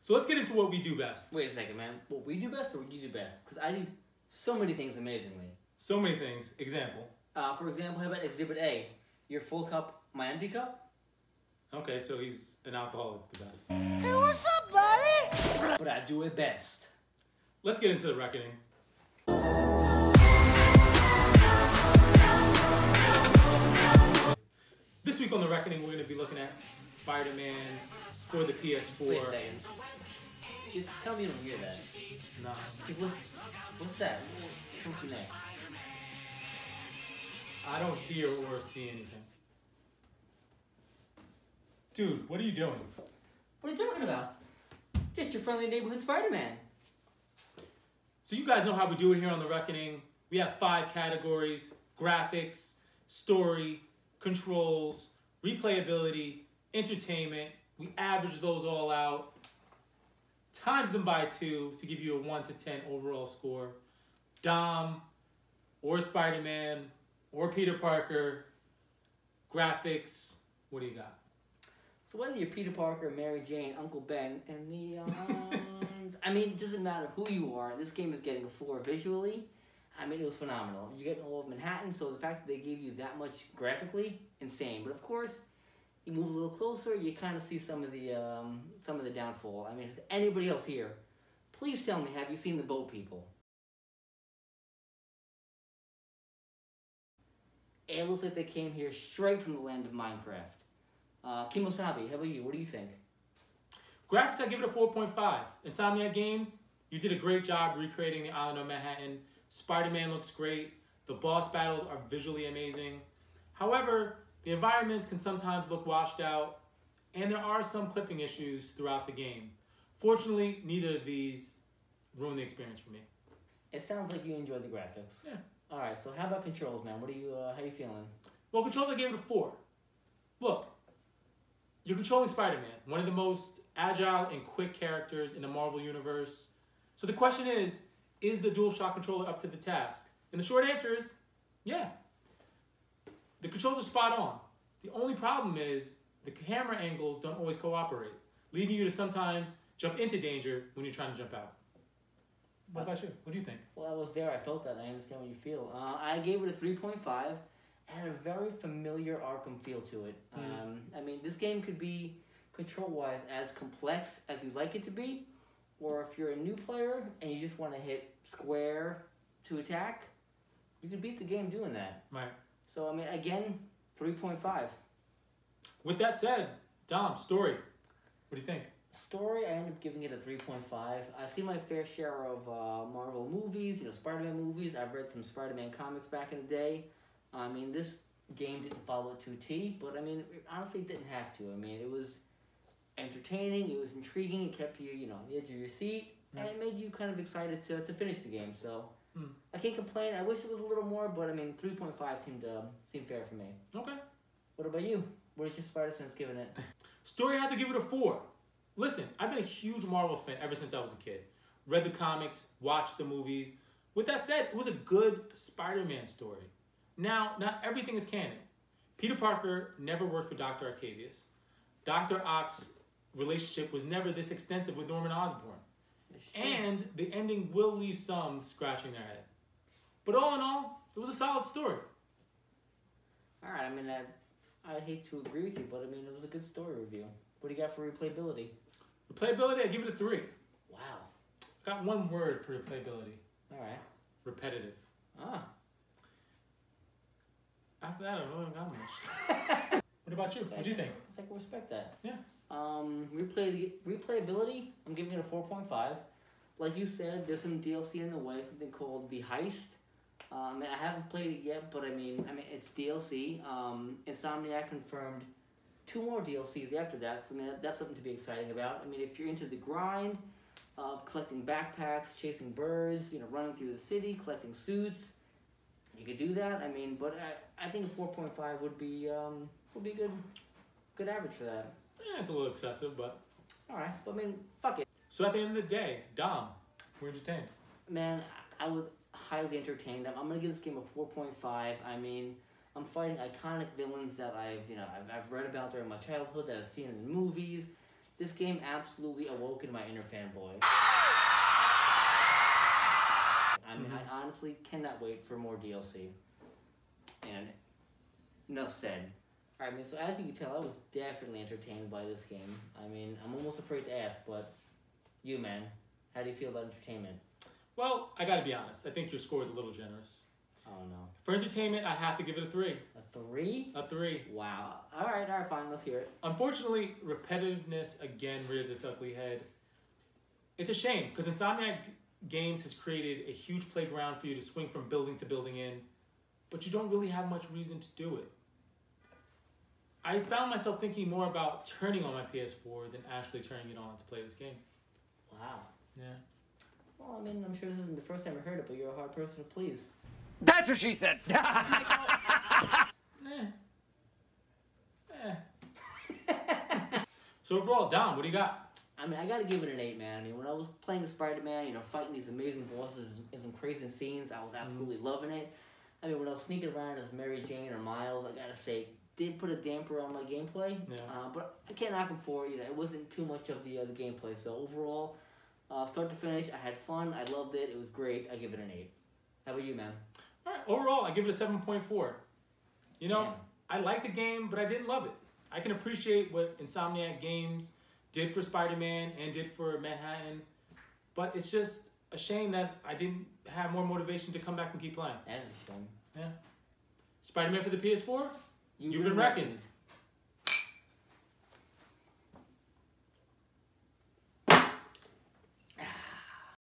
So let's get into what we do best. Wait a second, man. What we do best or what you do best? Because I do so many things amazingly. So many things. Example. For example, how about Exhibit A? Your full cup, my empty cup? Okay, so he's an alcoholic, the best. Hey, what's up, buddy? But I do it best. Let's get into the reckoning. This week on the reckoning, we're going to be looking at Spider-Man for the PS4. Wait a second. Just tell me you don't hear that. Nah. Just look. What's that? Come from there. I don't hear or see anything. Dude, what are you doing? What are you talking about? Just your friendly neighborhood Spider-Man. So you guys know how we do it here on The Reckoning. We have 5 categories: graphics, story, controls, replayability, entertainment. We average those all out, times them by 2 to give you a 1 to 10 overall score. Dom, or Spider-Man, or Peter Parker, graphics, what do you got? So whether you're Peter Parker, Mary Jane, Uncle Ben, and the I mean, it doesn't matter who you are. This game is getting a 4 visually. I mean, it was phenomenal. You're getting all of Manhattan, so the fact that they gave you that much graphically, insane. But of course, you move a little closer, you kind of see some of the downfall. I mean, is anybody else here? Please tell me, have you seen the boat people? It looks like they came here straight from the land of Minecraft. Kimosabi, how about you? What do you think? Graphics, I give it a 4.5. Insomniac Games, you did a great job recreating the island of Manhattan. Spider-Man looks great. The boss battles are visually amazing. However, the environments can sometimes look washed out, and there are some clipping issues throughout the game. Fortunately, neither of these ruined the experience for me. It sounds like you enjoyed the graphics. Yeah. All right, so how about controls, man? What are you? How you feeling? Well, controls, I gave it a 4. Look, you're controlling Spider-Man, one of the most agile and quick characters in the Marvel Universe. So the question is the DualShock controller up to the task? And the short answer is, yeah. The controls are spot on. The only problem is the camera angles don't always cooperate, leaving you to sometimes jump into danger when you're trying to jump out. What about you? What do you think? Well, I was there. I felt that. I understand what you feel. I gave it a 3.5. It had a very familiar Arkham feel to it. I mean, this game could be, control-wise, as complex as you'd like it to be, or if you're a new player and you just want to hit square to attack, you can beat the game doing that. Right. So, I mean, again, 3.5. With that said, Dom, story. What do you think? Story, I ended up giving it a 3.5. I've seen my fair share of Marvel movies, Spider-Man movies. I've read some Spider-Man comics back in the day. I mean, this game didn't follow it to a T, but I mean, honestly, it didn't have to. I mean, it was entertaining, it was intriguing, it kept you, on the edge of your seat, and it made you kind of excited to finish the game. So, I can't complain. I wish it was a little more, but I mean, 3.5 seemed fair for me. Okay. What about you? What is your Spider Sense giving it? Story, I had to give it a 4. Listen, I've been a huge Marvel fan ever since I was a kid. Read the comics, watched the movies. With that said, it was a good Spider-Man story. Now, not everything is canon. Peter Parker never worked for Dr. Octavius. Dr. Ock's relationship was never this extensive with Norman Osborn. And the ending will leave some scratching their head. But all in all, it was a solid story. All right, I mean, I'd hate to agree with you, but I mean, it was a good story review. What do you got for replayability? Replayability, I give it a 3. Wow. Got one word for replayability. All right. Repetitive. Ah. After that, I don't really got much. What about you? What do you think? I can respect that. Yeah. Replayability, I'm giving it a 4.5. Like you said, there's some DLC in the way, something called The Heist. I haven't played it yet, but I mean, it's DLC. Insomniac confirmed 2 more DLCs after that, so I mean, that's something to be exciting about. I mean, if you're into the grind of collecting backpacks, chasing birds, running through the city, collecting suits, you could do that. I mean, but I think a 4.5 would be good average for that. Yeah, it's a little excessive, but... All right, but I mean, fuck it. So at the end of the day, Dom, were you entertained? Man, I was highly entertained. I'm gonna give this game a 4.5. I mean, I'm fighting iconic villains that I've read about during my childhood, that I've seen in movies. This game absolutely awoken my inner fanboy. I mean, I honestly cannot wait for more DLC. And enough said. Alright, I mean, so as you can tell, I was definitely entertained by this game. I mean, I'm almost afraid to ask, but you, man, how do you feel about entertainment? Well, I gotta be honest. I think your score is a little generous. Oh, no. For entertainment, I have to give it a 3. A 3? A 3. Wow. Alright, fine, let's hear it. Unfortunately, repetitiveness again rears its ugly head. It's a shame, because Insomniac Games has created a huge playground for you to swing from building to building in, but you don't really have much reason to do it. I found myself thinking more about turning on my PS4 than actually turning it on to play this game. Wow. Yeah. Well, I mean, I'm sure this isn't the first time I heard it, but you're a hard person to please. That's what she said. So overall, Dom, what do you got? I mean, I gotta give it an 8, man. I mean, when I was playing the Spider-Man, fighting these amazing bosses in some crazy scenes, I was absolutely loving it. I mean, when I was sneaking around as Mary Jane or Miles, I gotta say, did put a damper on my gameplay. Yeah. But I can't knock him for it. It wasn't too much of the gameplay. So overall, start to finish, I had fun. I loved it. It was great. I give it an 8. How about you, man? All right, overall, I give it a 7.4. You know, Damn. I like the game, but I didn't love it. I can appreciate what Insomniac Games did for Spider-Man and did for Manhattan, but it's just a shame that I didn't have more motivation to come back and keep playing. That's a shame. Yeah. Spider-Man for the PS4? You've been reckoned.